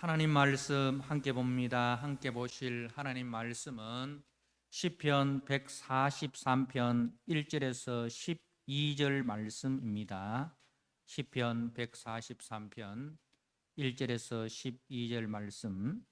하나님 말씀 함께 봅니다. 함께 보실 하나님 말씀은 시편 143편 1절에서 12절 말씀입니다. 시편 143편 1절에서 12절 말씀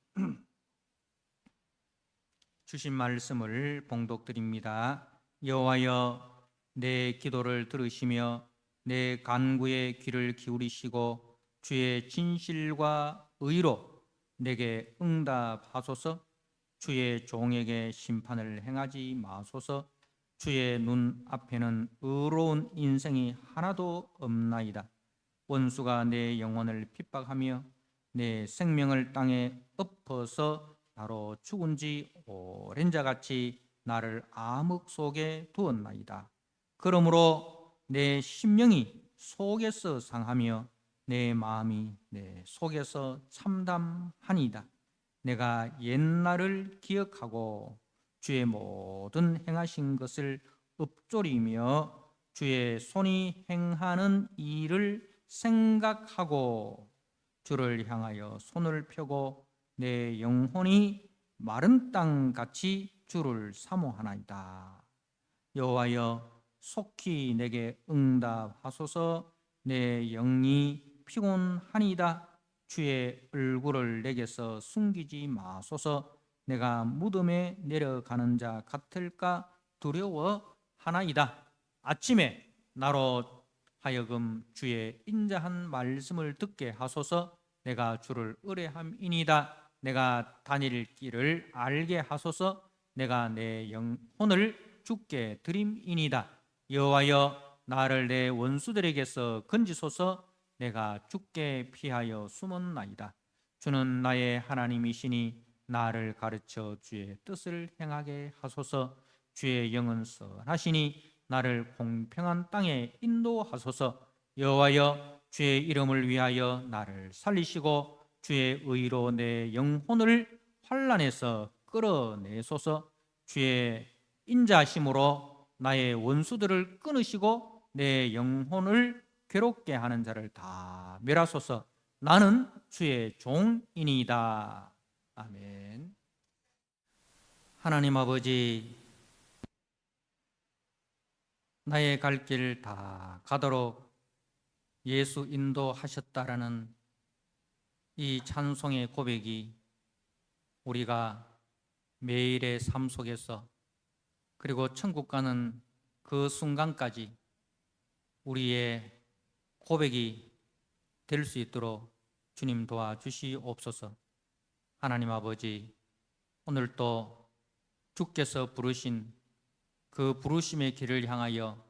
주신 말씀을 봉독드립니다. 여호와여, 내 기도를 들으시며 내 간구에 귀를 기울이시고 주의 진실과 의로 내게 응답하소서. 주의 종에게 심판을 행하지 마소서. 주의 눈 앞에는 의로운 인생이 하나도 없나이다. 원수가 내 영혼을 핍박하며 내 생명을 땅에 엎어서 나로 죽은 지 오랜 자같이 나를 암흑 속에 두었나이다. 그러므로 내 심령이 속에서 상하며 내 마음이 내 속에서 참담하니이다. 내가 옛날을 기억하고 주의 모든 행하신 것을 읊조리며 주의 손이 행하는 일을 생각하고 주를 향하여 손을 펴고 내 영혼이 마른 땅같이 주를 사모하나이다. 여호와여, 속히 내게 응답하소서. 내 영이 피곤하니이다. 주의 얼굴을 내게서 숨기지 마소서. 내가 무덤에 내려가는 자 같을까 두려워하나이다. 아침에 나로 하여금 주의 인자한 말씀을 듣게 하소서. 내가 주를 의뢰함이니이다. 내가 다닐 길을 알게 하소서. 내가 내 영혼을 주께 드림이니이다. 여호와여, 나를 내 원수들에게서 건지소서. 내가 주께 피하여 숨었나이다. 주는 나의 하나님이시니 나를 가르쳐 주의 뜻을 행하게 하소서. 주의 영은 선하시니 나를 공평한 땅에 인도하소서. 여호와여, 주의 이름을 위하여 나를 살리시고 주의 의로 내 영혼을 환난에서 끌어내소서. 주의 인자심으로 나의 원수들을 끊으시고 내 영혼을 괴롭게 하는 자를 다 멸하소서. 나는 주의 종이니이다. 아멘. 하나님 아버지, 나의 갈 길 다 가도록 예수 인도하셨다라는 이 찬송의 고백이 우리가 매일의 삶 속에서 그리고 천국 가는 그 순간까지 우리의 고백이 될 수 있도록 주님 도와주시옵소서. 하나님 아버지, 오늘도 주께서 부르신 그 부르심의 길을 향하여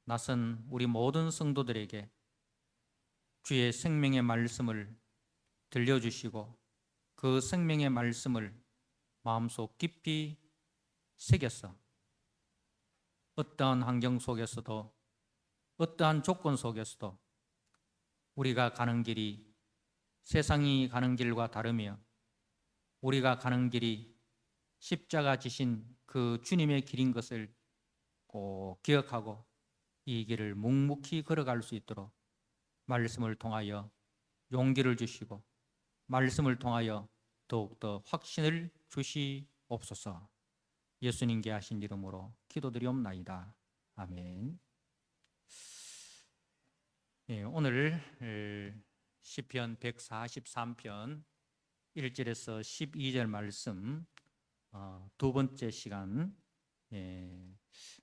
나선 우리 모든 성도들에게 주의 생명의 말씀을 들려주시고 그 생명의 말씀을 마음속 깊이 새겼어 어떠한 환경 속에서도 어떠한 조건 속에서도 우리가 가는 길이 세상이 가는 길과 다르며 우리가 가는 길이 십자가 지신 그 주님의 길인 것을 꼭 기억하고 이 길을 묵묵히 걸어갈 수 있도록 말씀을 통하여 용기를 주시고 말씀을 통하여 더욱더 확신을 주시옵소서. 예수님께 하신 이름으로 기도드리옵나이다. 아멘. 오늘 시편 143편 1절에서 12절 말씀 두 번째 시간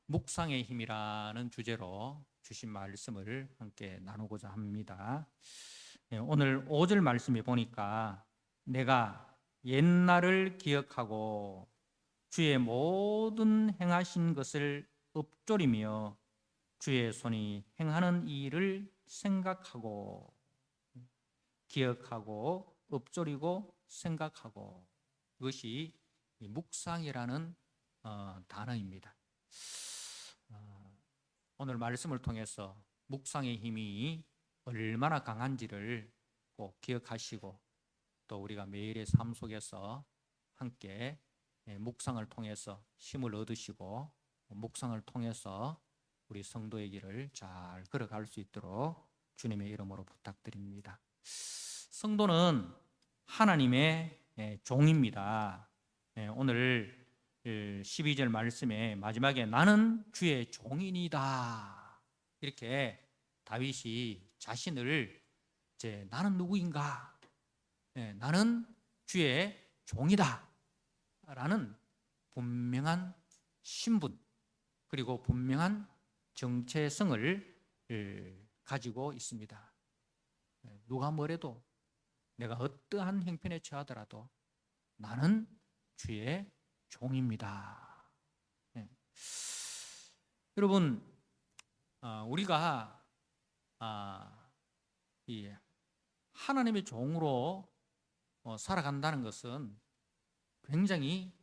묵상의 힘이라는 주제로 주신 말씀을 함께 나누고자 합니다. 오늘 5절 말씀에 보니까 내가 옛날을 기억하고 주의 모든 행하신 것을 읊조리며 주의 손이 행하는 일을 생각하고 기억하고 읊조리고 생각하고 그것이 묵상이라는 단어입니다. 오늘 말씀을 통해서 묵상의 힘이 얼마나 강한지를 꼭 기억하시고 또 우리가 매일의 삶 속에서 함께 묵상을 통해서 힘을 얻으시고 묵상을 통해서 우리 성도의 길을 잘 걸어갈 수 있도록 주님의 이름으로 부탁드립니다. 성도는 하나님의 종입니다. 오늘 12절 말씀에 마지막에 나는 주의 종이니다 이렇게 다윗이 자신을 나는 누구인가? 나는 주의 종이다 라는 분명한 신분 그리고 분명한 정체성을 가지고 있습니다. 누가 뭐래도 내가 어떠한 형편에 처하더라도 나는 주의 종입니다. 여러분, 우리가 이 하나님의 종으로 살아간다는 것은 굉장히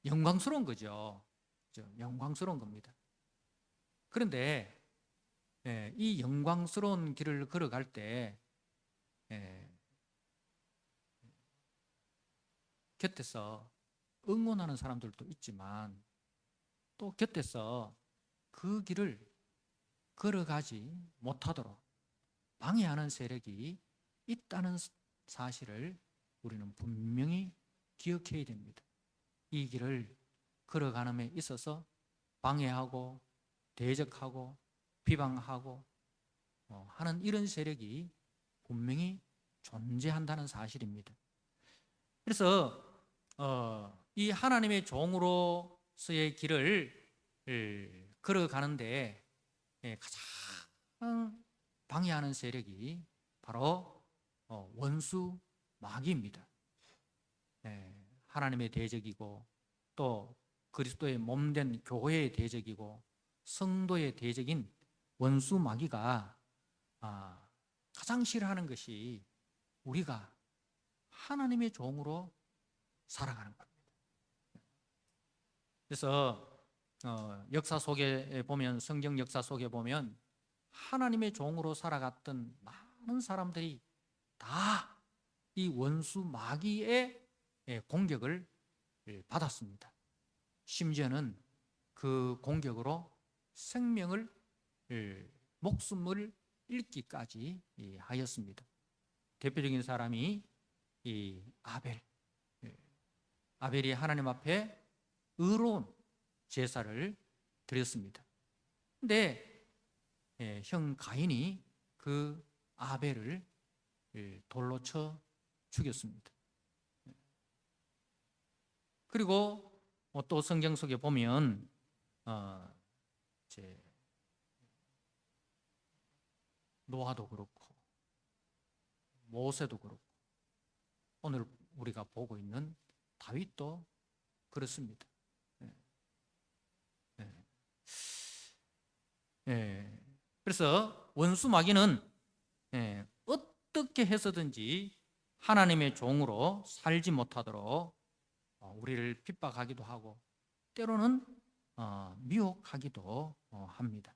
영광스러운 거죠. 영광스러운 겁니다. 그런데 이 영광스러운 길을 걸어갈 때 곁에서 응원하는 사람들도 있지만 또 곁에서 그 길을 걸어가지 못하도록 방해하는 세력이 있다는 사실을 우리는 분명히 기억해야 됩니다. 이 길을 걸어가는 데 있어서 방해하고 대적하고 비방하고 하는 이런 세력이 분명히 존재한다는 사실입니다. 그래서 이 하나님의 종으로서의 길을 걸어가는데 가장 방해하는 세력이 바로 원수 마귀입니다. 하나님의 대적이고 또 그리스도의 몸된 교회의 대적이고 성도의 대적인 원수 마귀가 가장 싫어하는 것이 우리가 하나님의 종으로 살아가는 겁니다. 그래서 역사 속에 보면 성경 역사 속에 보면 하나님의 종으로 살아갔던 많은 사람들이 다 이 원수 마귀의 공격을 받았습니다. 심지어는 그 공격으로 생명을 목숨을 잃기까지 하였습니다. 대표적인 사람이 이 아벨이 하나님 앞에 의로운 제사를 드렸습니다. 근데 형 가인이 그 아벨을 돌로 쳐 죽였습니다. 그리고 또 성경 속에 보면 노아도 그렇고 모세도 그렇고 오늘 우리가 보고 있는 다윗도 그렇습니다. 그래서 원수 마귀는 어떻게 해서든지 하나님의 종으로 살지 못하도록 우리를 핍박하기도 하고 때로는 미혹하기도 합니다.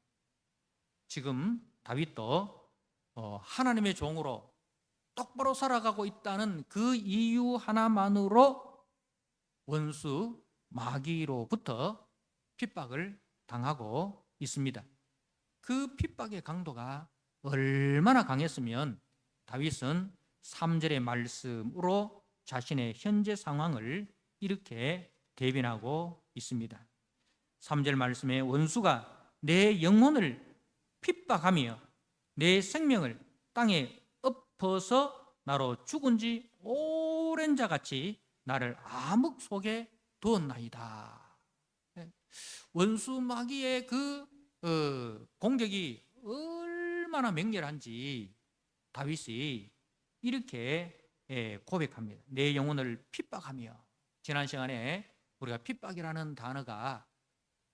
지금 다윗도 하나님의 종으로 똑바로 살아가고 있다는 그 이유 하나만으로 원수 마귀로부터 핍박을 당하고 있습니다. 그 핍박의 강도가 얼마나 강했으면 다윗은 3절의 말씀으로 자신의 현재 상황을 이렇게 대변하고 있습니다. 3절 말씀에 원수가 내 영혼을 핍박하며 내 생명을 땅에 엎어서 나로 죽은 지 오랜 자같이 나를 암흑 속에 두었나이다. 원수 마귀의 그 공격이 얼마나 맹렬한지 다윗이 이렇게 고백합니다. 내 영혼을 핍박하며. 지난 시간에 우리가 핍박이라는 단어가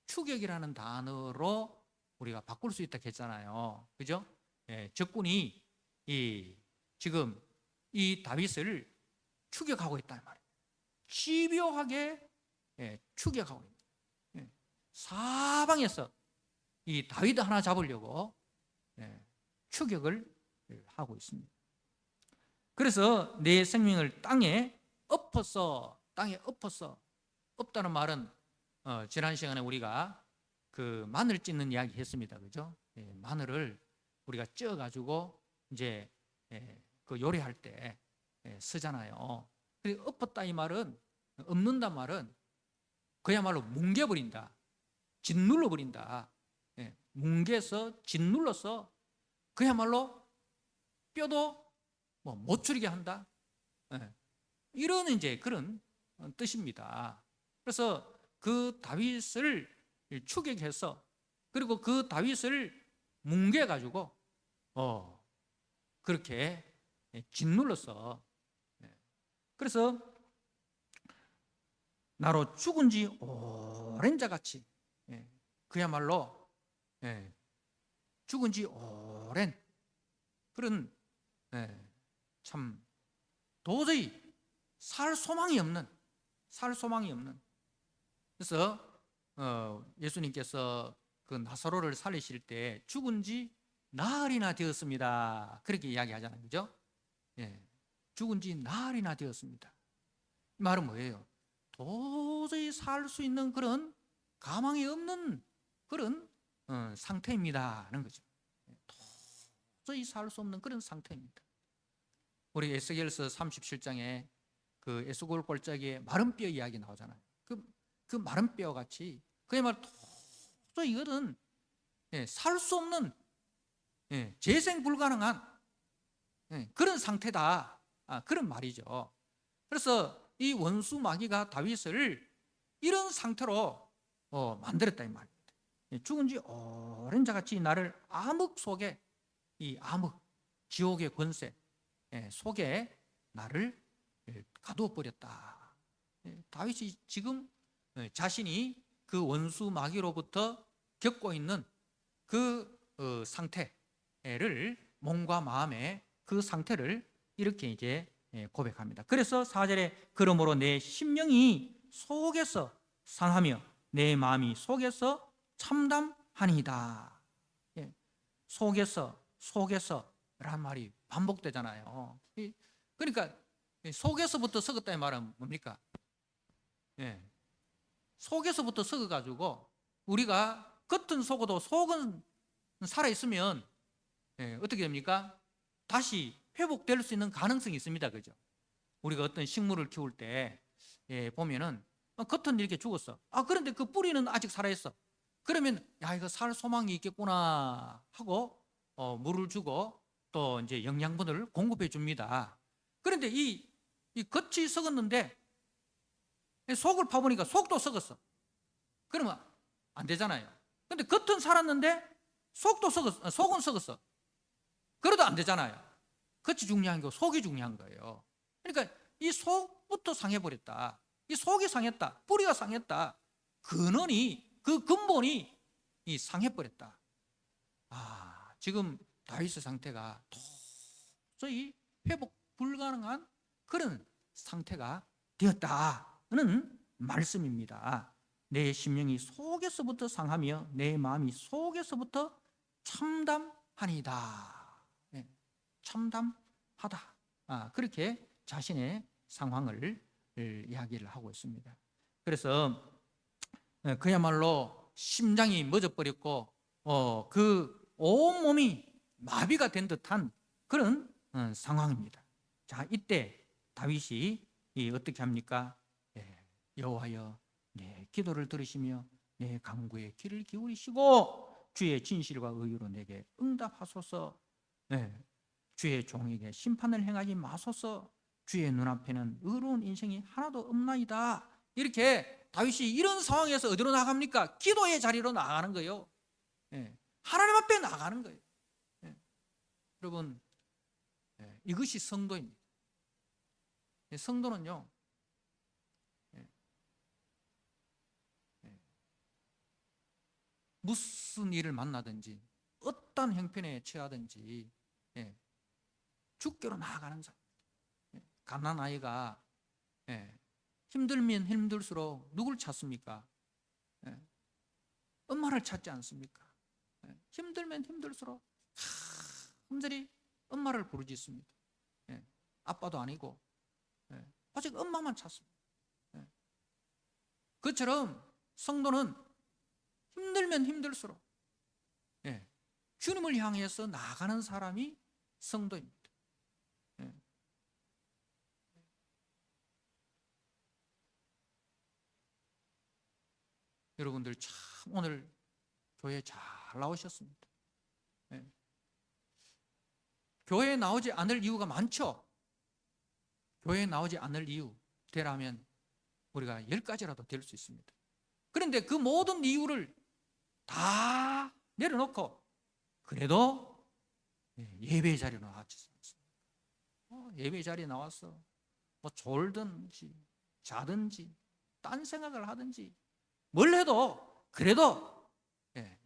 추격이라는 단어로 우리가 바꿀 수 있다 했잖아요. 그죠? 적군이 지금 이 다윗을 추격하고 있다는 말이에요. 집요하게 추격하고 있다. 사방에서 이 다윗 하나 잡으려고 추격을 하고 있습니다. 그래서 내 생명을 땅에 엎어서 엎다는 말은 지난 시간에 우리가 그 마늘 찢는 이야기 했습니다. 그죠? 마늘을 우리가 쪄 가지고 이제 그 요리할 때 쓰잖아요. 엎었다 이 말은, 엎는다 말은 그야말로 뭉개버린다, 짓눌러버린다. 뭉개서 짓눌러서 그야말로 뼈도 못 추리게 한다. 이런 이제 그런 뜻입니다. 그래서 그 다윗을 추격해서, 그리고 그 다윗을 뭉개가지고 그렇게 짓눌러서, 그래서 나로 죽은 지 오랜 자같이, 그야말로 죽은 지 오랜 그런, 참 도저히 살 소망이 없는, 그래서 예수님께서 그 나사로를 살리실 때 죽은 지 나흘이나 되었습니다, 그렇게 이야기하잖아요. 그죠? 죽은 지 나흘이나 되었습니다. 이 말은 뭐예요? 도저히 살 수 있는 그런 가망이 없는 그런 상태입니다 하는 거죠. 도저히 살 수 없는 그런 상태입니다. 우리 에스겔서 37장에 그 에스골 골짜기에 마른 뼈 이야기 나오잖아요. 그 마른 뼈 같이 그야말로 도저히 이거는 살 수 없는, 재생 불가능한 그런 상태다, 그런 말이죠. 그래서 이 원수 마귀가 다윗을 이런 상태로 만들었다 이 말입니다. 죽은 지 오랜 자같이 나를 암흑 속에, 이 암흑, 지옥의 권세 속에 나를 가두어 버렸다. 다윗이 지금 자신이 그 원수 마귀로부터 겪고 있는 그 상태를, 몸과 마음의 그 상태를 이렇게 이제 고백합니다. 그래서 4절에 그러므로 내 심령이 속에서 상하며 내 마음이 속에서 참담하니이다. 속에서란 말이 반복되잖아요. 그러니까 속에서부터 썩었다는 말은 뭡니까? 속에서부터 썩어가지고 우리가 겉은 속어도 속은 살아있으면 어떻게 됩니까? 다시 회복될 수 있는 가능성이 있습니다. 그죠? 우리가 어떤 식물을 키울 때 보면은 겉은 이렇게 죽었어. 그런데 그 뿌리는 아직 살아있어. 그러면 야, 이거 살 소망이 있겠구나 하고 물을 주고 또 이제 영양분을 공급해 줍니다. 그런데 이 겉이 썩었는데 속을 파보니까 속도 썩었어. 그러면 안 되잖아요. 근데 겉은 살았는데 속은 썩었어. 그래도 안 되잖아요. 겉이 중요한 거, 속이 중요한 거예요. 그러니까 이 속부터 상해버렸다. 이 속이 상했다. 뿌리가 상했다. 그 근본이 상해버렸다. 지금 다윗의 상태가 도저히 회복 불가능한 그런 상태가 되었다는 말씀입니다. 내 심령이 속에서부터 상하며 내 마음이 속에서부터 참담하니이다. 참담하다. 그렇게 자신의 상황을 이야기를 하고 있습니다. 그래서 그야말로 심장이 멎어버렸고 그 온몸이 마비가 된 듯한 그런 상황입니다. 자, 이때 다윗이 어떻게 합니까? 여호와여 내 기도를 들으시며 내 간구에 귀를 기울이시고 주의 진실과 의로 내게 응답하소서. 주의 종에게 심판을 행하지 마소서. 주의 눈앞에는 의로운 인생이 하나도 없나이다. 이렇게 다윗이 이런 상황에서 어디로 나갑니까? 기도의 자리로 나가는 거예요. 하나님 앞에 나가는 거예요. 여러분, 이것이 성도입니다. 성도는요, 무슨 일을 만나든지 어떤 형편에 처하든지 죽기로 나아가는 사람. 가난한 아이가 힘들면 힘들수록 누굴 찾습니까? 엄마를 찾지 않습니까? 힘들면 힘들수록 간절히 엄마를 부르짖습니다. 아빠도 아니고 오직 엄마만 찾습니다. 그처럼 성도는 힘들면 힘들수록 주님을 향해서 나아가는 사람이 성도입니다. 여러분들 참 오늘 교회 잘 나오셨습니다. 예. 교회에 나오지 않을 이유가 많죠. 교회에 나오지 않을 이유 되라면 우리가 10가지라도 될 수 있습니다. 그런데 그 모든 이유를 다 내려놓고 그래도 예배 자리로 나왔지 않습니까? 예배 자리에 나와서 뭐 졸든지 자든지 딴 생각을 하든지 뭘 해도 그래도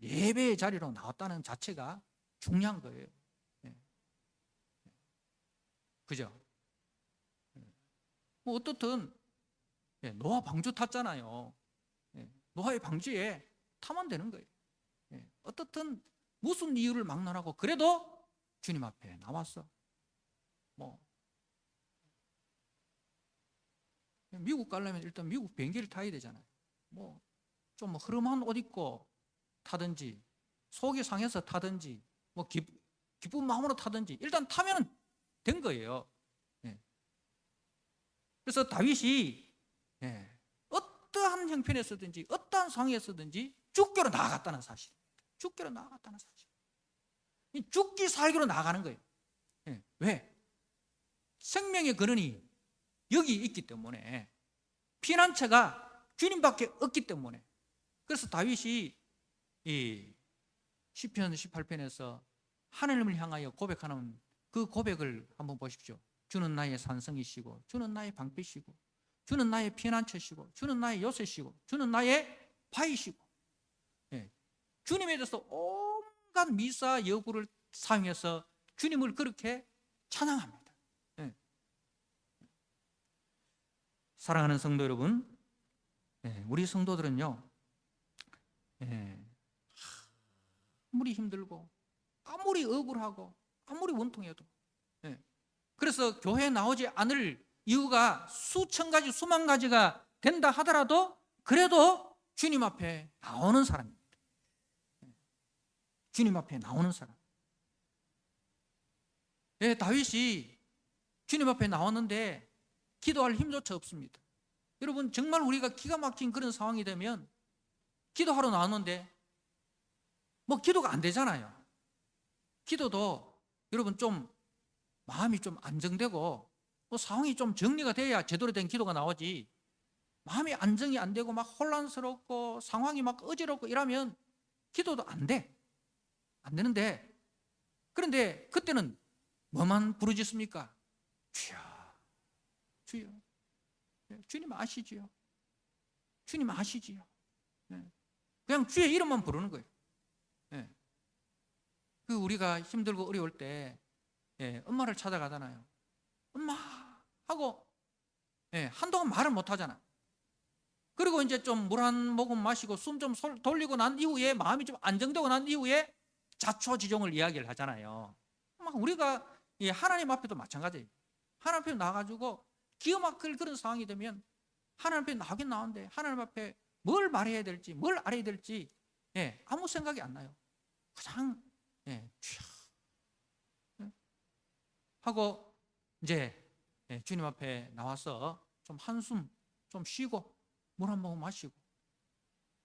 예배 자리로 나왔다는 자체가 중요한 거예요. 그죠? 뭐 어떻든 노아 방주 탔잖아요. 노아의 방주에 타면 되는 거예요. 어떻든 무슨 이유를 막론하고 그래도 주님 앞에 나왔어. 뭐 미국 가려면 일단 미국 비행기를 타야 되잖아요. 뭐 좀 흐름한 옷 입고 타든지 속이 상해서 타든지 뭐 기쁜 마음으로 타든지 일단 타면 된 거예요. 그래서 다윗이 어떠한 형편에서든지 어떠한 상황에서든지 죽기로 나아갔다는 사실입니다. 죽기로 나아갔다는 사실. 죽기 살기로 나아가는 거예요. 왜? 생명의 근원이 여기 있기 때문에, 피난처가 주님밖에 없기 때문에. 그래서 다윗이 이 시편 18편에서 하나님을 향하여 고백하는 그 고백을 한번 보십시오. 주는 나의 산성이시고 주는 나의 방패시고 주는 나의 피난처시고 주는 나의 요새시고 주는 나의 바위시고, 주님에 대해서 온갖 미사 여구를 사용해서 주님을 그렇게 찬양합니다. 사랑하는 성도 여러분, 우리 성도들은요, 아무리 힘들고 아무리 억울하고 아무리 원통해도, 그래서 교회에 나오지 않을 이유가 수천 가지 수만 가지가 된다 하더라도 그래도 주님 앞에 나오는 사람입니다. 주님 앞에 나오는 사람. 다윗이 주님 앞에 나왔는데 기도할 힘조차 없습니다. 여러분, 정말 우리가 기가 막힌 그런 상황이 되면 기도하러 나왔는데 뭐 기도가 안 되잖아요. 기도도 여러분 좀 마음이 좀 안정되고 뭐 상황이 좀 정리가 돼야 제대로 된 기도가 나오지, 마음이 안정이 안 되고 막 혼란스럽고 상황이 막 어지럽고 이러면 기도도 안 돼. 안 되는데, 그런데 그때는 뭐만 부르짖습니까? 주여, 주여. 주님 아시지요? 주님 아시지요? 그냥 주의 이름만 부르는 거예요. 그 우리가 힘들고 어려울 때 엄마를 찾아가잖아요. 엄마 하고 한동안 말을 못 하잖아. 그리고 이제 좀 물 한 모금 마시고 숨 좀 돌리고 난 이후에 마음이 좀 안정되고 난 이후에 자초지종을 이야기를 하잖아요. 우리가 하나님 앞에도 마찬가지예요. 하나님 앞에 나가지고 기가 막힐 그런 상황이 되면 하나님 앞에 나오긴 나오는데 하나님 앞에 뭘 말해야 될지 뭘 알아야 될지 아무 생각이 안 나요. 그냥 하고 이제 주님 앞에 나와서 좀 한숨 좀 쉬고 물 한 모금 마시고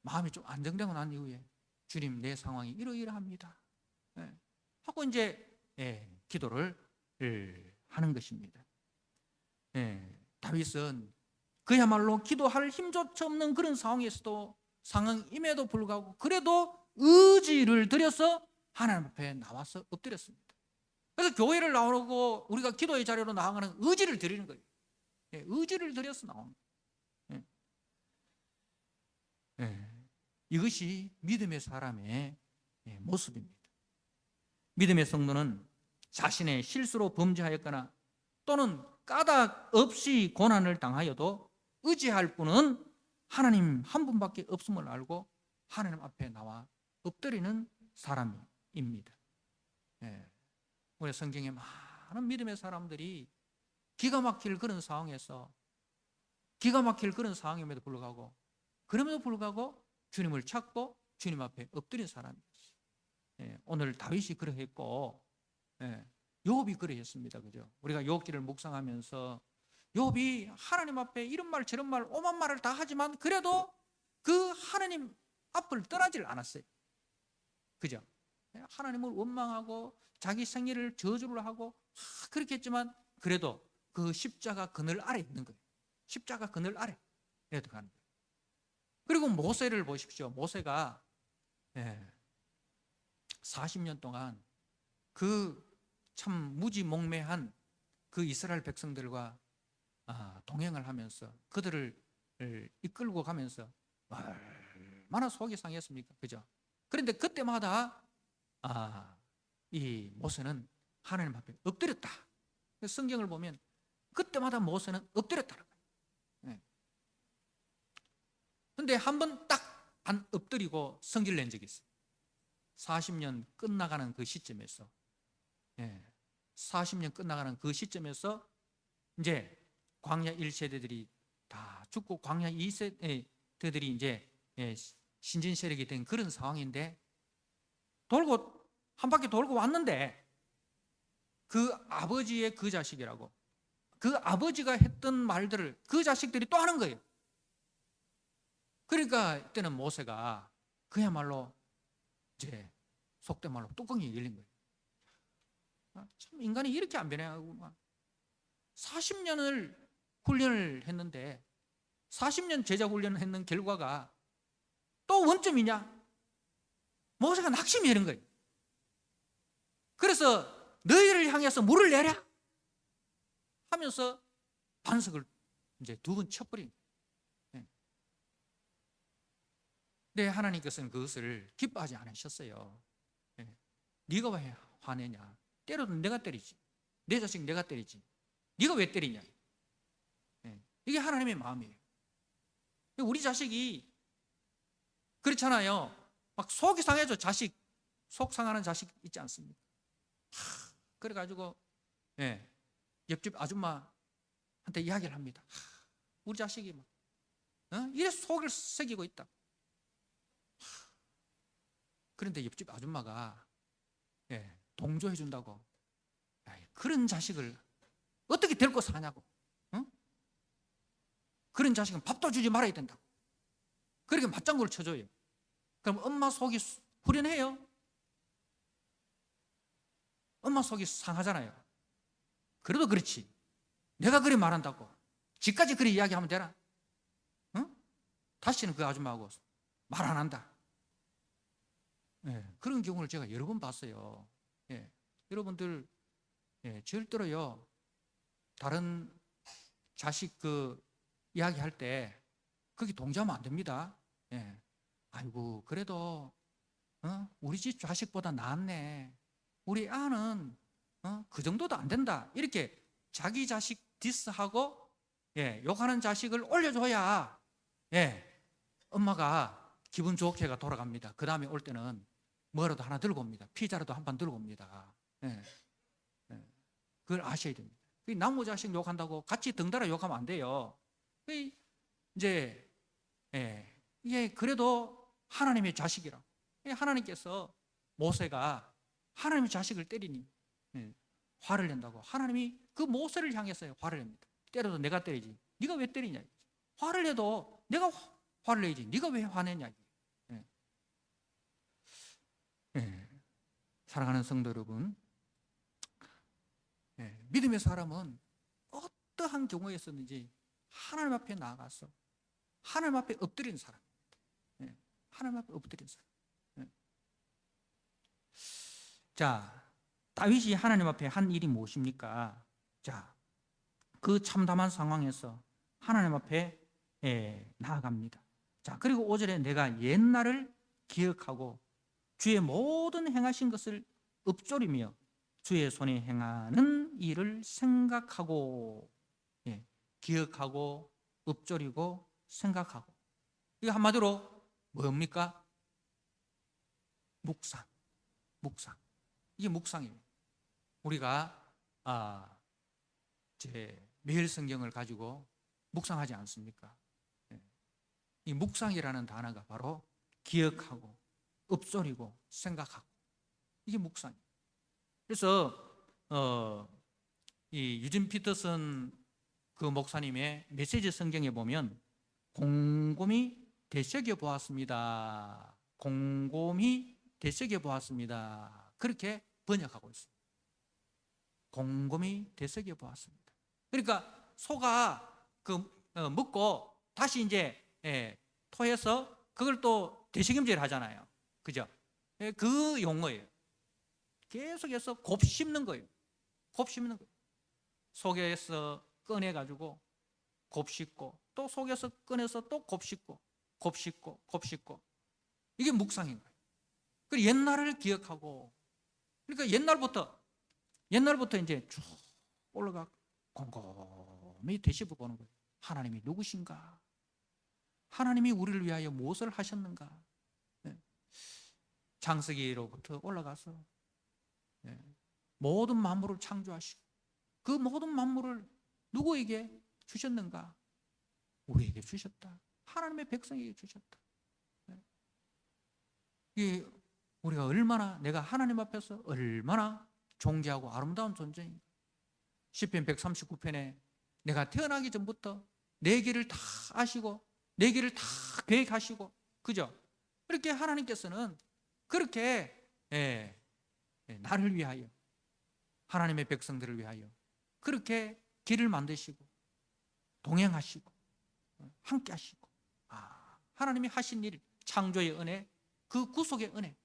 마음이 좀 안정되고 난 이후에 주님, 내 상황이 이러이러합니다 하고 이제 기도를 하는 것입니다. 다윗은 그야말로 기도할 힘조차 없는 그런 상황에서도, 상황임에도 불구하고 그래도 의지를 들여서 하나님 앞에 나와서 엎드렸습니다. 그래서 교회를 나오고 우리가 기도의 자리로 나아가는 의지를 드리는 거예요. 의지를 들여서 나오는 거예요. 이것이 믿음의 사람의 모습입니다. 믿음의 성도는 자신의 실수로 범죄하였거나 또는 까닭 없이 고난을 당하여도 의지할 분은 하나님 한 분밖에 없음을 알고 하나님 앞에 나와 엎드리는 사람입니다. 우리 성경에 많은 믿음의 사람들이 기가 막힐 그런 상황에서, 기가 막힐 그런 상황임에도 불구하고, 그럼에도 불구하고 주님을 찾고 주님 앞에 엎드린 사람이었어요. 오늘 다윗이 그러했고 욥이 그러했습니다. 그죠? 우리가 욥기를 묵상하면서 욥이 하나님 앞에 이런 말 저런 말 오만 말을 다 하지만 그래도 그 하나님 앞을 떠나질 않았어요. 그죠? 하나님을 원망하고 자기 생애를 저주를 하고 그렇게 했지만 그래도 그 십자가 그늘 아래 있는 거예요. 십자가 그늘 아래 이렇게 가는 거예요. 그리고 모세를 보십시오. 모세가 40년 동안 그 참 무지몽매한 그 이스라엘 백성들과 동행을 하면서 그들을 이끌고 가면서 얼마나 속이 상했습니까? 그죠? 그런데 그때마다 이 모세는 하나님 앞에 엎드렸다. 성경을 보면 그때마다 모세는 엎드렸다는 거예요. 그런데 한 번 딱 안 엎드리고 성질 낸 적이 있어요. 40년 끝나가는 그 시점에서 40년 끝나가는 그 시점에서 이제 광야 1세대들이 다 죽고 광야 2세대들이 이제 신진 세력이 된 그런 상황인데 돌고 한 바퀴 돌고 왔는데 그 아버지의 그 자식이라고 그 아버지가 했던 말들을 그 자식들이 또 하는 거예요. 그러니까 이때는 모세가 그야말로 이제 속된 말로 뚜껑이 열린 거예요. 참 인간이 이렇게 안 변해가고 40년을 훈련을 했는데 40년 제자 훈련을 했는 결과가 또 원점이냐? 모세가 낙심이 이런 거예요. 그래서 너희를 향해서 물을 내랴 하면서 반석을 이제 2번 쳐버린 거예요. 근데 하나님께서는 그것을 기뻐하지 않으셨어요. 네가 왜 화내냐? 때려도 내가 때리지. 내 자식 내가 때리지. 네가 왜 때리냐? 이게 하나님의 마음이에요. 우리 자식이 그렇잖아요. 막 속이 상해져. 자식 속 상하는 자식 있지 않습니까? 그래가지고 옆집 아줌마한테 이야기를 합니다. 우리 자식이 막 이래 속을 새기고 있다. 그런데 옆집 아줌마가 동조해 준다고 그런 자식을 어떻게 데리고 사냐고. 그런 자식은 밥도 주지 말아야 된다고. 그렇게 맞장구를 쳐줘요. 그럼 엄마 속이 후련해요? 엄마 속이 상하잖아요. 그래도 그렇지. 내가 그리 말한다고 지까지 그리 이야기하면 되나? 다시는 그 아줌마하고 말 안 한다. 그런 경우를 제가 여러 번 봤어요. 여러분들 절대로요 다른 자식 그 이야기할 때 거기 동조하면 안 됩니다. 아이고 그래도 우리 집 자식보다 낫네. 우리 아는 그 정도도 안 된다. 이렇게 자기 자식 디스하고 욕하는 자식을 올려줘야 엄마가 기분 좋게가 돌아갑니다. 그 다음에 올 때는 뭐라도 하나 들고 옵니다. 피자라도 한 판 들고 옵니다. 그걸 아셔야 됩니다. 나무 자식 욕한다고 같이 덩달아 욕하면 안 돼요. 이제 이게 그래도 하나님의 자식이라. 하나님께서 모세가 하나님의 자식을 때리니 화를 낸다고 하나님이 그 모세를 향해서 화를 냅니다. 때려도 내가 때리지. 네가 왜 때리냐? 화를 내도 내가 화를 내지. 네가 왜 화내냐? 사랑하는 성도 여러분, 믿음의 사람은 어떠한 경우에서든지 하나님 앞에 나아가서 하나님 앞에 엎드린 사람, 하나님 앞에 엎드린 사람. 자, 다윗이 하나님 앞에 한 일이 무엇입니까? 자, 그 참담한 상황에서 하나님 앞에 나아갑니다. 자, 그리고 5절에 내가 옛날을 기억하고 주의 모든 행하신 것을 읊조리며 주의 손에 행하는 일을 생각하고 기억하고 읊조리고 생각하고 이거 한마디로 뭡니까? 묵상. 이게 묵상입니다. 우리가 매일 성경을 가지고 묵상하지 않습니까? 이 묵상이라는 단어가 바로 기억하고 읊조리고 생각하고 이게 묵상이에요. 그래서 이 유진 피터슨 그 목사님의 메시지 성경에 보면 곰곰이 되새겨 보았습니다. 곰곰이 되새겨 보았습니다. 그렇게 번역하고 있습니다. 곰곰이 되새겨 보았습니다. 그러니까 소가 먹고 다시 이제 토해서 그걸 또 되새김질을 하잖아요. 그죠? 그 용어예요. 계속해서 곱씹는 거예요. 곱씹는 거예요. 속에서 꺼내가지고 곱씹고, 또 속에서 꺼내서 또 곱씹고, 곱씹고, 곱씹고. 이게 묵상인 거예요. 그리고 옛날을 기억하고, 그러니까 옛날부터 이제 쭉 올라가 곰곰이 되씹어 보는 거예요. 하나님이 누구신가? 하나님이 우리를 위하여 무엇을 하셨는가? 창세기로부터 올라가서 모든 만물을 창조하시고, 그 모든 만물을 누구에게 주셨는가? 우리에게 주셨다. 하나님의 백성에게 주셨다. 이게 우리가 얼마나, 내가 하나님 앞에서 얼마나 존귀하고 아름다운 존재인가. 시편 139편에 내가 태어나기 전부터 내 길을 다 아시고 내 길을 다 계획하시고, 그죠? 그렇게 하나님께서는 그렇게 나를 위하여, 하나님의 백성들을 위하여 그렇게 길을 만드시고 동행하시고 함께 하시고, 하나님이 하신 일, 창조의 은혜, 그 구속의 은혜,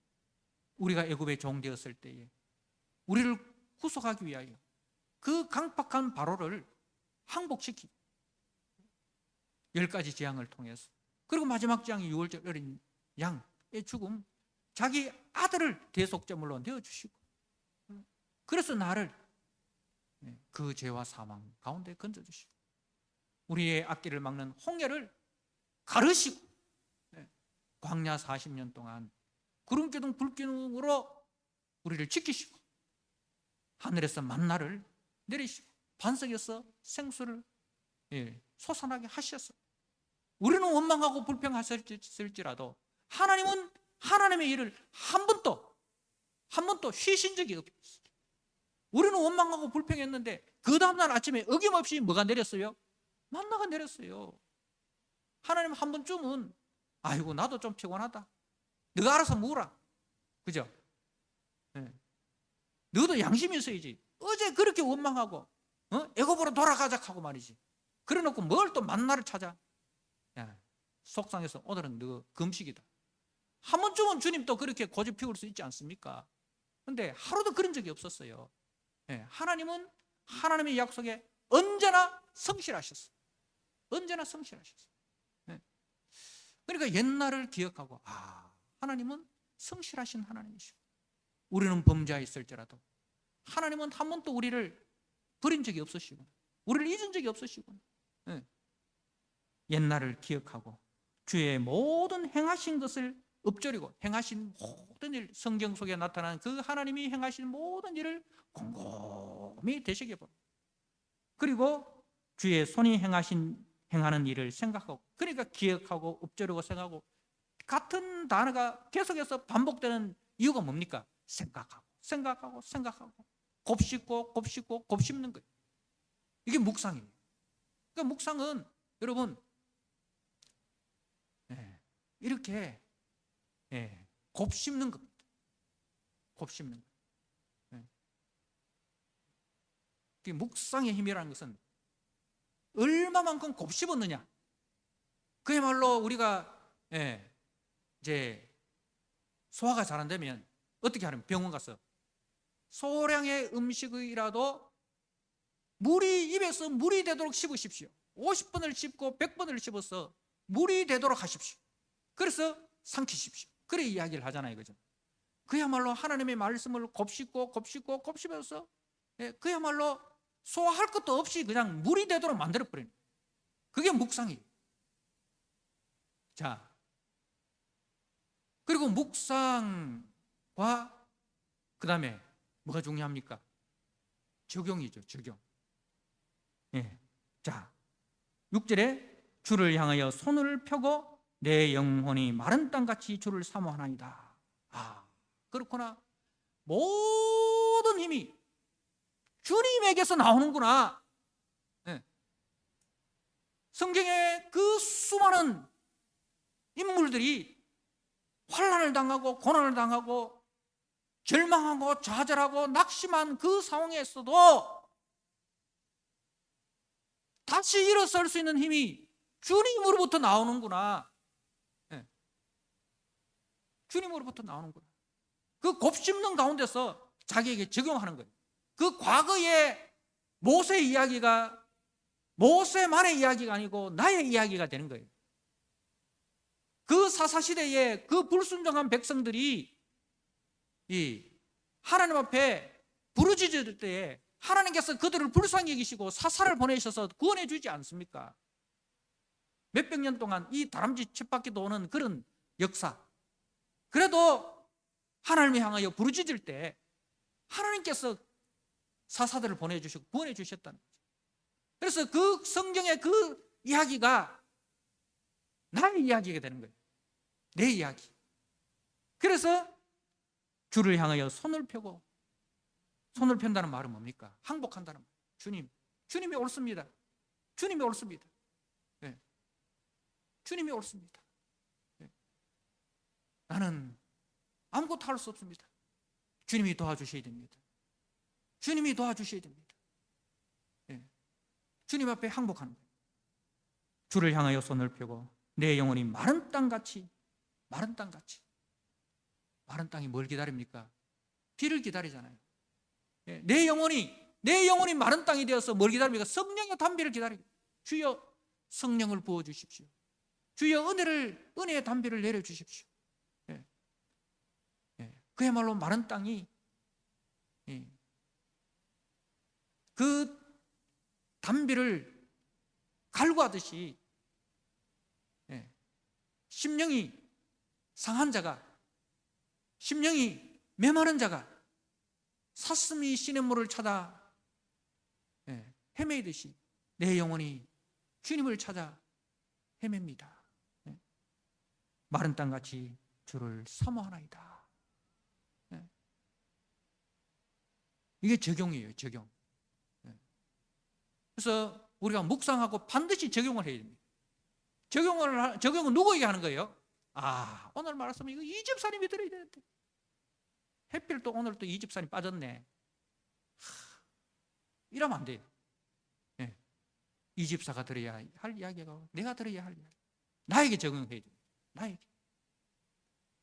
우리가 애굽에 종되었을 때에 우리를 구속하기 위하여 그 강팍한 바로를 항복시키고 10가지 재앙을 통해서, 그리고 마지막 재앙이 6월절 어린 양의 죽음, 자기 아들을 대속제물로 내어주시고, 그래서 나를 그 죄와 사망 가운데 건져주시고, 우리의 앞길을 막는 홍해를 가르시고, 광야 40년 동안 구름기둥 불기둥으로 우리를 지키시고, 하늘에서 만나를 내리시고 반석에서 생수를 솟아나게 하셨어. 우리는 원망하고 불평하셨을지라도 하나님은 하나님의 일을 한 번도 쉬신 적이 없어요. 우리는 원망하고 불평했는데 그 다음날 아침에 어김없이 뭐가 내렸어요? 만나가 내렸어요. 하나님 한 번쯤은 아이고 나도 좀 피곤하다, 너가 알아서 먹어라, 그죠? 너도 양심이 있어야지. 어제 그렇게 원망하고 애굽으로 돌아가자 하고 말이지. 그래 놓고 뭘 또 만나를 찾아? 속상해서 오늘은 너 금식이다. 한 번쯤은 주님 또 그렇게 고집 피울 수 있지 않습니까? 근데 하루도 그런 적이 없었어요. 하나님은 하나님의 약속에 언제나 성실하셨어요. 언제나 성실하셨어요. 그러니까 옛날을 기억하고, 하나님은 성실하신 하나님이시고, 우리는 범죄하였을지라도 하나님은 한 번도 우리를 버린 적이 없으시고 우리를 잊은 적이 없으시고, 옛날을 기억하고 주의 모든 행하신 것을 엎조리고, 행하신 모든 일, 성경 속에 나타난 그 하나님이 행하신 모든 일을 곰곰이 되새겨보고, 그리고 주의 손이 행하는 일을 생각하고, 그러니까 기억하고 엎조리고 생각하고, 같은 단어가 계속해서 반복되는 이유가 뭡니까? 생각하고 곱씹고 곱씹는 거예요. 이게 묵상이에요. 그러니까 묵상은 여러분 이렇게 곱씹는 겁니다. 곱씹는 거예요. 묵상의 힘이라는 것은 얼마만큼 곱씹었느냐. 그야말로 우리가 이제 소화가 잘 안 되면 어떻게 하면 병원 가서 소량의 음식이라도 입에서 물이 되도록 씹으십시오. 50번을 씹고 100번을 씹어서 물이 되도록 하십시오. 그래서 삼키십시오. 그래 이야기를 하잖아요, 그죠? 그야말로 하나님의 말씀을 곱씹어서 그야말로 소화할 것도 없이 그냥 물이 되도록 만들어버리는, 그게 묵상이에요. 자, 그리고 묵상과 그 다음에 뭐가 중요합니까? 적용이죠, 적용. 자, 6절에 주를 향하여 손을 펴고 내 영혼이 마른 땅같이 주를 사모하나이다. 그렇구나. 모든 힘이 주님에게서 나오는구나. 성경에 그 수많은 인물들이 환난을 당하고 고난을 당하고 절망하고 좌절하고 낙심한 그 상황에서도 다시 일어설 수 있는 힘이 주님으로부터 나오는구나. 네. 주님으로부터 나오는구나. 그 곱씹는 가운데서 자기에게 적용하는 거예요. 그 과거의 모세의 이야기가 모세만의 이야기가 아니고 나의 이야기가 되는 거예요. 그 사사시대에 그 불순종한 백성들이 이 하나님 앞에 부르짖을 때에 하나님께서 그들을 불쌍히 여기시고 사사를 보내셔서 구원해 주지 않습니까? 몇백 년 동안 이 다람쥐 쳇바퀴 도는 그런 역사. 그래도 하나님을 향하여 부르짖을 때 하나님께서 사사들을 보내주시고 구원해 주셨다는 거죠. 그래서 그 성경의 그 이야기가 나의 이야기가 되는 거예요. 내 이야기. 그래서 주를 향하여 손을 펴고, 손을 편다는 말은 뭡니까? 항복한다는 말. 주님이 옳습니다. 주님이 옳습니다. 네. 주님이 옳습니다. 네. 나는 아무것도 할 수 없습니다. 주님이 도와주셔야 됩니다. 주님이 도와주셔야 됩니다. 네. 주님 앞에 항복하는 거예요. 주를 향하여 손을 펴고 내 영혼이 마른 땅같이, 마른 땅같이. 마른 땅이 뭘 기다립니까? 비를 기다리잖아요. 네. 내 영혼이 마른 땅이 되어서 뭘 기다립니까? 성령의 담비를 기다립니다. 주여 성령을 부어주십시오. 주여 은혜의 담비를 내려주십시오. 네. 네. 그야말로 마른 땅이 그 담비를 갈구하듯이 심령이 상한 자가, 심령이 메마른 자가 사슴이 시냇물을 찾아 헤매이듯이 내 영혼이 주님을 찾아 헤맵니다. 마른 땅같이 주를 사모하나이다. 이게 적용이에요, 적용. 그래서 우리가 묵상하고 반드시 적용을 해야 됩니다. 적용은 누구에게 하는 거예요? 오늘 말했으면 이거 이 집사님이 들어야 되는데. 해필 또 오늘 또 이 집사님 빠졌네. 이러면 안 돼요. 네. 이 집사가 들어야 할 이야기가 내가 들어야 할 이야기. 나에게 적용해야 됩니다. 나에게.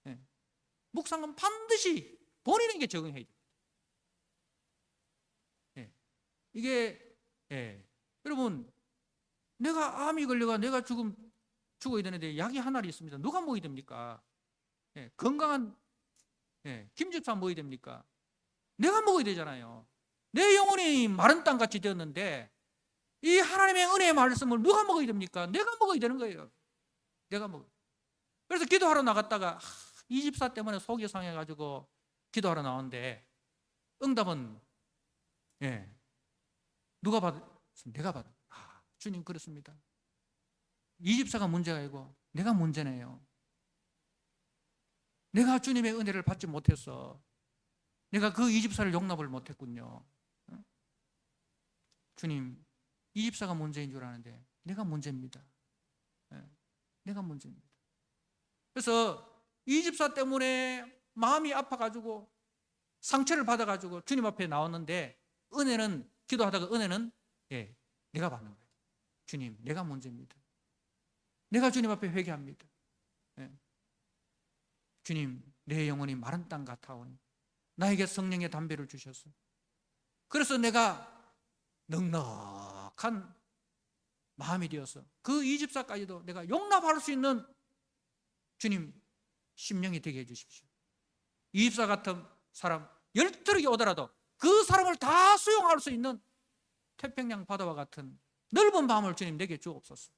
네. 묵상은 반드시 본인에게 적용해야 됩니다. 네. 이게 여러분, 내가 암이 걸려가 내가 죽어야 되는데 약이 한 알이 있습니다. 누가 먹어야 됩니까? 건강한 김 집사 먹어야 됩니까? 내가 먹어야 되잖아요. 내 영혼이 마른 땅같이 되었는데 이 하나님의 은혜의 말씀을 누가 먹어야 됩니까? 내가 먹어야 되는 거예요. 내가 먹어요. 그래서 기도하러 나갔다가 이 집사 때문에 속이 상해가지고 기도하러 나왔는데 응답은 누가 받았어요? 내가 받았어요. 주님 그렇습니다. 이 집사가 문제가 아니고 내가 문제네요. 내가 주님의 은혜를 받지 못해서 내가 그 이 집사를 용납을 못했군요. 주님, 이 집사가 문제인 줄 아는데 내가 문제입니다. 내가 문제입니다. 그래서 이 집사 때문에 마음이 아파가지고 상처를 받아가지고 주님 앞에 나왔는데 은혜는 기도하다가 은혜는 내가 받는 거예요. 주님, 내가 문제입니다. 내가 주님 앞에 회개합니다. 주님, 내 영혼이 마른 땅 같아오니 나에게 성령의 담배를 주셔서 그래서 내가 넉넉한 마음이 되어서 그 이 집사까지도 내가 용납할 수 있는 주님 심령이 되게 해주십시오. 이 집사 같은 사람 10트럭이 오더라도 그 사람을 다 수용할 수 있는 태평양 바다와 같은 넓은 마음을 주님 내게 주옵소서.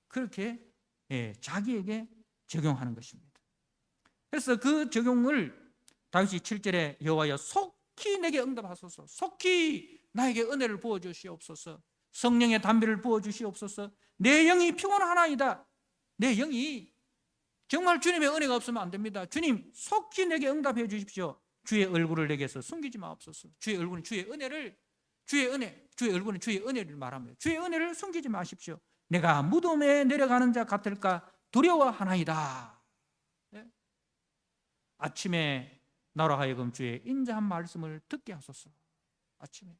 그렇게 자기에게 적용하는 것입니다. 그래서 그 적용을 다윗이 7절에 여호와여 속히 내게 응답하소서, 속히 나에게 은혜를 부어주시옵소서, 성령의 담비를 부어주시옵소서. 내 영이 피곤하나이다. 내 영이 정말 주님의 은혜가 없으면 안 됩니다. 주님 속히 내게 응답해 주십시오. 주의 얼굴을 내게서 숨기지 마옵소서. 주의 얼굴은 주의 은혜를, 주의 얼굴은 주의 은혜를 말합니다. 주의 은혜를 숨기지 마십시오. 내가 무덤에 내려가는 자 같을까 두려워하나이다. 네? 아침에 나로 하여금 주의 인자한 말씀을 듣게 하소서. 아침에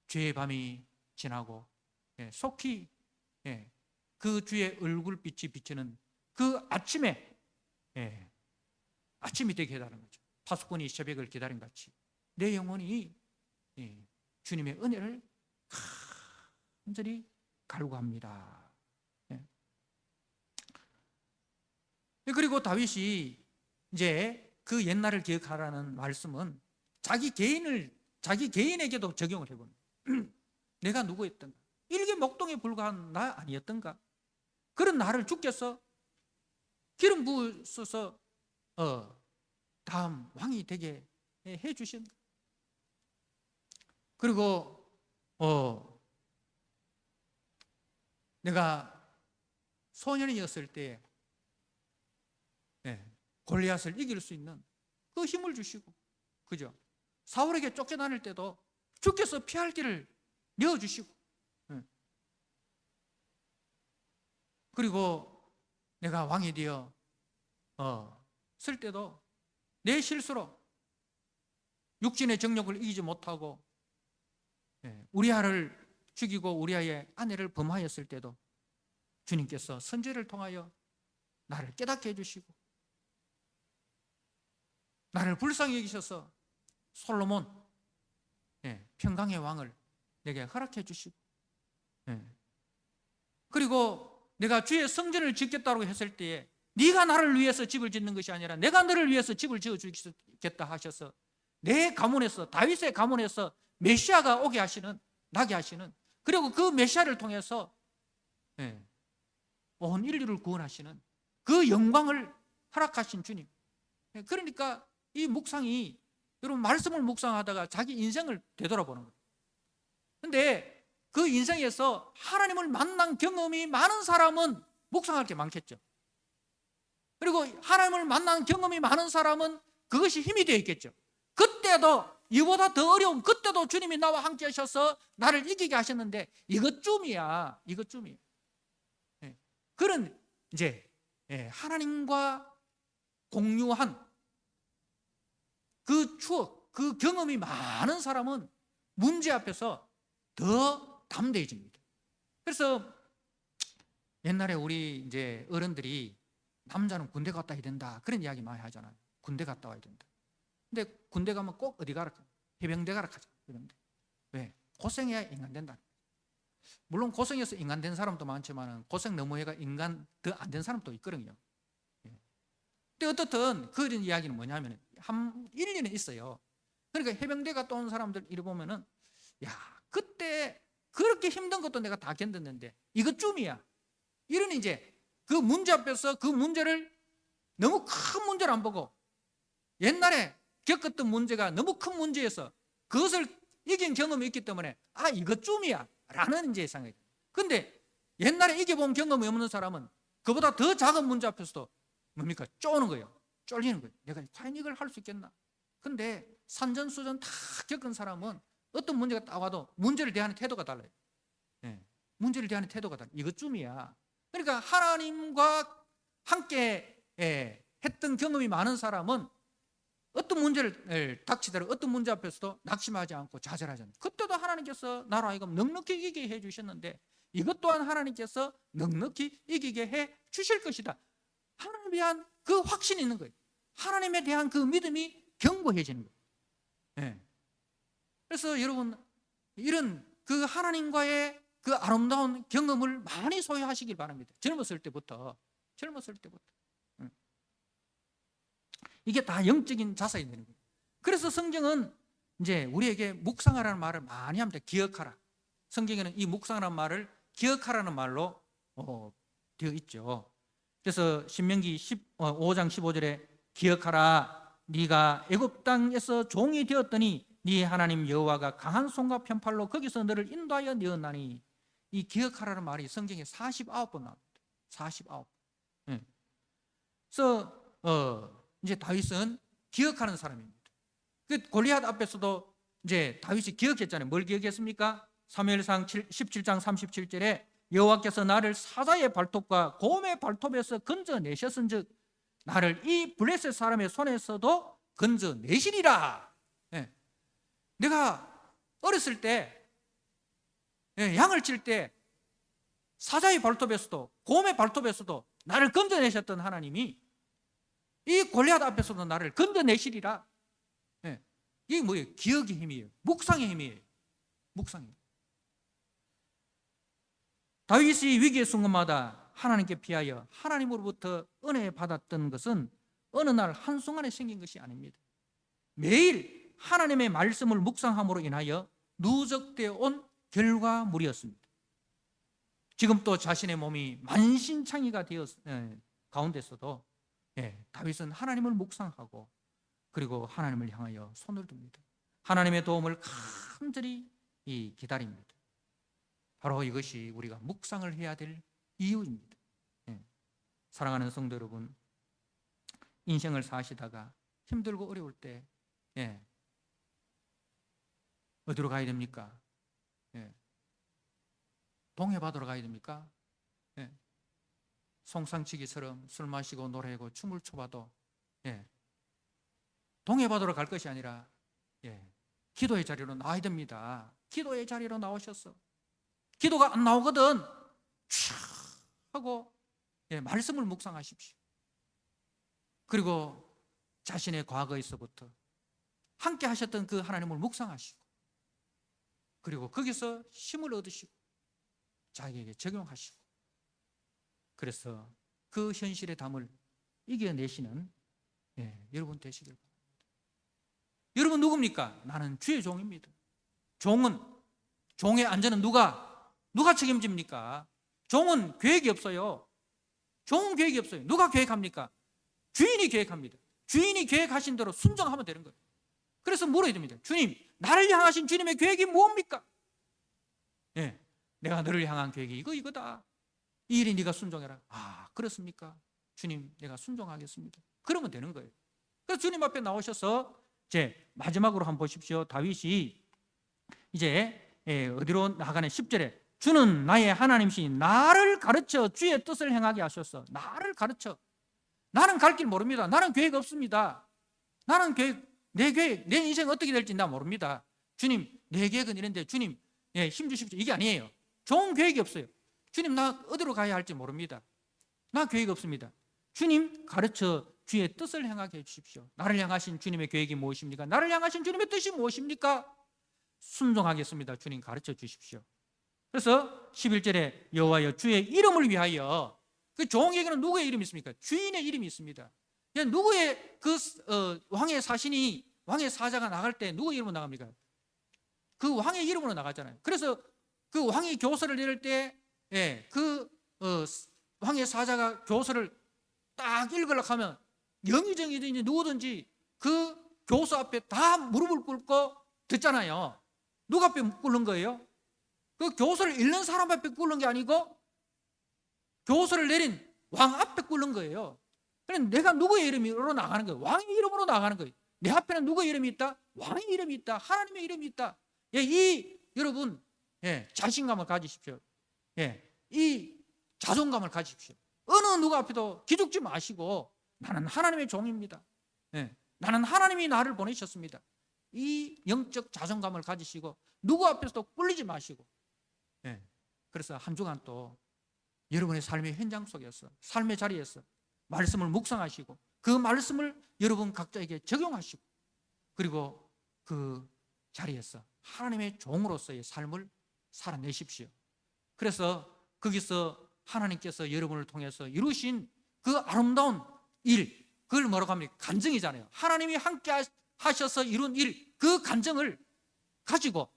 주의 밤이 지나고 속히 그 주의 얼굴빛이 비치는 그 아침에 아침이 되게 해달라는 거죠. 파수꾼이 새벽을 기다린 같이 내 영혼이 주님의 은혜를 간절히 갈구합니다. 그리고 다윗이 이제 그 옛날을 기억하라는 말씀은 자기 개인에게도 적용을 해봅니다. 내가 누구였던가? 일개 목동에 불과한 나 아니었던가? 그런 나를 주께서 기름 부으셔서 다음 왕이 되게 해주신. 그리고 내가 소년이었을 때 골리앗을 이길 수 있는 그 힘을 주시고, 그죠? 사울에게 쫓겨다닐 때도 주께서 피할 길을 내어주시고, 그리고 내가 왕이 되어 쓸 때도 내 실수로 육신의 정욕을 이기지 못하고 우리아를 죽이고 우리아의 아내를 범하였을 때도 주님께서 선지를 통하여 나를 깨닫게 해주시고, 나를 불쌍히 여기셔서 솔로몬 평강의 왕을 내게 허락해 주시고, 그리고 내가 주의 성전을 짓겠다고 했을 때에 네가 나를 위해서 집을 짓는 것이 아니라 내가 너를 위해서 집을 지어주겠다 하셔서 내 가문에서, 다윗의 가문에서 메시아가 오게 하시는, 나게 하시는, 그리고 그 메시아를 통해서 온 인류를 구원하시는 그 영광을 허락하신 주님. 그러니까 이 묵상이, 여러분 말씀을 묵상하다가 자기 인생을 되돌아보는 거예요. 그런데 그 인생에서 하나님을 만난 경험이 많은 사람은 묵상할 게 많겠죠. 그리고 하나님을 만난 경험이 많은 사람은 그것이 힘이 되어 있겠죠. 그때도 이보다 더 어려운, 그때도 주님이 나와 함께 하셔서 나를 이기게 하셨는데 이것쯤이야. 그런 이제 하나님과 공유한 그 추억, 그 경험이 많은 사람은 문제 앞에서 더 담대해집니다. 그래서 옛날에 우리 이제 어른들이 남자는 군대 갔다 와야 된다 그런 이야기 많이 하잖아요. 군대 갔다 와야 된다. 근데 군대 가면 꼭 어디 가라? 해병대 가라 하죠. 해병대. 왜? 고생해야 인간 된다. 물론 고생해서 인간 된 사람도 많지만 고생 너무 해가 인간 더 안 된 사람도 있거든요. 근데 어떻든 그런 이야기는 뭐냐면 한 일리는 있어요. 그러니까 해병대 갔다 온 사람들 이리 보면은 야, 그때 그렇게 힘든 것도 내가 다 견뎠는데 이것쯤이야. 이런 이제 그 문제 앞에서 그 문제를 너무 큰 문제를 안 보고 옛날에 겪었던 문제가 너무 큰 문제여서 그것을 이긴 경험이 있기 때문에 아, 이것쯤이야 라는 이제 생각이. 근데 옛날에 이겨본 경험이 없는 사람은 그보다 더 작은 문제 앞에서도 뭡니까? 쪼는 거예요. 쫄리는 거예요. 내가 과연 이걸 할 수 있겠나? 근데 산전수전 다 겪은 사람은 어떤 문제가 딱 와도 문제를 대하는 태도가 달라요. 문제를 대하는 태도가 달라요. 이것쯤이야. 그러니까 하나님과 함께 했던 경험이 많은 사람은 어떤 문제를 닥치더라도 어떤 문제 앞에서도 낙심하지 않고 좌절하지 않아요. 그때도 하나님께서 나로 하여금 넉넉히 이기게 해 주셨는데 이것 또한 하나님께서 넉넉히 이기게 해 주실 것이다. 하나님에 대한 그 확신이 있는 거예요. 하나님에 대한 그 믿음이 견고해지는 거예요. 그래서 여러분 이런 그 하나님과의 그 아름다운 경험을 많이 소유하시길 바랍니다. 젊었을 때부터. 이게 다 영적인 자산이 되는 거예요. 그래서 성경은 이제 우리에게 묵상하라는 말을 많이 합니다. 기억하라. 성경에는 이 묵상하라는 말을 기억하라는 말로 되어 있죠. 그래서 신명기 5장 15절에 기억하라. 네가 애굽 땅에서 종이 되었더니 네 하나님 여호와가 강한 손과 편팔로 거기서 너를 인도하여 내었나니. 이 기억하라는 말이 성경에 49번 나옵니다. 49번. 그래서 이제 다윗은 기억하는 사람입니다. 그 골리앗 앞에서도 이제 다윗이 기억했잖아요. 뭘 기억했습니까? 사무엘상 17장 37절에 여호와께서 나를 사자의 발톱과 곰의 발톱에서 건져내셨은즉 나를 이 블레셋 사람의 손에서도 건져내시리라. 예. 내가 어렸을 때 양을 칠 때 사자의 발톱에서도 곰의 발톱에서도 나를 건져내셨던 하나님이 이 골리앗 앞에서도 나를 건져내시리라. 이게 뭐예요? 기억의 힘이에요. 묵상의 힘이에요. 묵상의 힘. 다윗이 위기의 순간마다 하나님께 피하여 하나님으로부터 은혜 받았던 것은 어느 날 한순간에 생긴 것이 아닙니다. 매일 하나님의 말씀을 묵상함으로 인하여 누적되어 온 결과물이었습니다. 지금 또 자신의 몸이 만신창이가 되어 가운데서도 다윗은 하나님을 묵상하고 그리고 하나님을 향하여 손을 듭니다. 하나님의 도움을 간절히 기다립니다. 바로 이것이 우리가 묵상을 해야 될 이유입니다. 사랑하는 성도 여러분, 인생을 사시다가 힘들고 어려울 때 어디로 가야 됩니까? 동해바다로 가야 됩니까? 송상치기처럼 술 마시고 노래하고 춤을 춰봐도 동해바다로 갈 것이 아니라 기도의 자리로 나와야 됩니다. 기도의 자리로 나오셔서 기도가 안 나오거든 촥 하고 말씀을 묵상하십시오. 그리고 자신의 과거에서부터 함께 하셨던 그 하나님을 묵상하시고 그리고 거기서 힘을 얻으시고 자기에게 적용하시고 그래서 그 현실의 담을 이겨내시는 여러분 되시길 바랍니다. 여러분 누굽니까? 나는 주의 종입니다. 종의 안전은 누가 책임집니까? 종은 계획이 없어요. 종은 계획이 없어요. 누가 계획합니까? 주인이 계획합니다. 주인이 계획하신 대로 순종하면 되는 거예요. 그래서 물어야 됩니다. 주님, 나를 향하신 주님의 계획이 뭡니까? 내가 너를 향한 계획이 이거다. 이 일이 네가 순종해라. 아, 그렇습니까? 주님, 내가 순종하겠습니다. 그러면 되는 거예요. 그래서 주님 앞에 나오셔서 이제 마지막으로 한번 보십시오. 다윗이 이제 어디로 나가는 10절에 주는 나의 하나님이시니 나를 가르쳐 주의 뜻을 행하게 하셔서 나를 가르쳐. 나는 갈 길 모릅니다. 나는 계획 없습니다. 나는 내 인생 어떻게 될지 나 모릅니다. 주님, 내 계획은 이런데 주님 힘 주십시오. 이게 아니에요. 좋은 계획이 없어요. 주님, 나 어디로 가야 할지 모릅니다. 나 계획 없습니다. 주님, 가르쳐 주의 뜻을 행하게 해주십시오. 나를 향하신 주님의 계획이 무엇입니까? 나를 향하신 주님의 뜻이 무엇입니까? 순종하겠습니다. 주님, 가르쳐 주십시오. 그래서 11절에 여호와여 주의 이름을 위하여, 그 종에게는 누구의 이름이 있습니까? 주인의 이름이 있습니다. 누구의 왕의 사신이, 왕의 사자가 나갈 때 누구의 이름으로 나갑니까? 그 왕의 이름으로 나가잖아요. 그래서 그 왕이 교서를 내릴 때 왕의 사자가 교서를 딱 읽으려고 하면 영의정이든지 누구든지 그 교서 앞에 다 무릎을 꿇고 듣잖아요. 누가 앞에 꿇는 거예요? 그 교서를 읽는 사람 앞에 꿇는 게 아니고 교서를 내린 왕 앞에 꿇는 거예요. 그러니까 내가 누구의 이름으로 나가는 거예요? 왕의 이름으로 나가는 거예요. 내 앞에는 누구의 이름이 있다? 왕의 이름이 있다. 하나님의 이름이 있다. 여러분 자신감을 가지십시오. 이 자존감을 가지십시오. 어느 누구 앞에도 기죽지 마시고 나는 하나님의 종입니다. 나는 하나님이 나를 보내셨습니다. 이 영적 자존감을 가지시고 누구 앞에서도 꿀리지 마시고 그래서 한 주간 또 여러분의 삶의 현장 속에서 삶의 자리에서 말씀을 묵상하시고 그 말씀을 여러분 각자에게 적용하시고 그리고 그 자리에서 하나님의 종으로서의 삶을 살아내십시오. 그래서 거기서 하나님께서 여러분을 통해서 이루신 그 아름다운 일, 그걸 뭐라고 합니까? 간증이잖아요. 하나님이 함께 하셔서 이룬 일, 그 간증을 가지고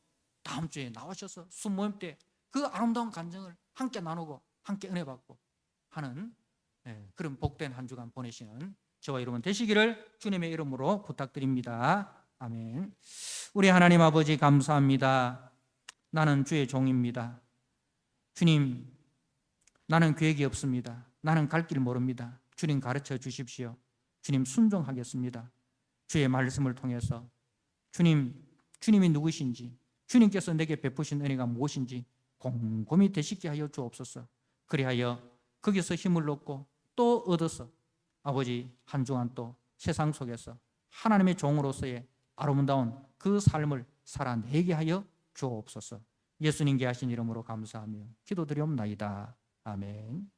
다음 주에 나오셔서 순모임 때 그 아름다운 간증을 함께 나누고 함께 은혜 받고 하는 그런 복된 한 주간 보내시는 저와 여러분 되시기를 주님의 이름으로 부탁드립니다. 아멘. 우리 하나님 아버지 감사합니다. 나는 주의 종입니다. 주님, 나는 계획이 없습니다. 나는 갈 길 모릅니다. 주님 가르쳐 주십시오. 주님 순종하겠습니다. 주의 말씀을 통해서 주님이 누구신지, 주님께서 내게 베푸신 은혜가 무엇인지 곰곰이 되시게 하여 주옵소서. 그리하여 거기서 힘을 얻고 또 얻어서 아버지 한 주간 또 세상 속에서 하나님의 종으로서의 아름다운 그 삶을 살아내게 하여 주옵소서. 예수님께 하신 이름으로 감사하며 기도드리옵나이다. 아멘.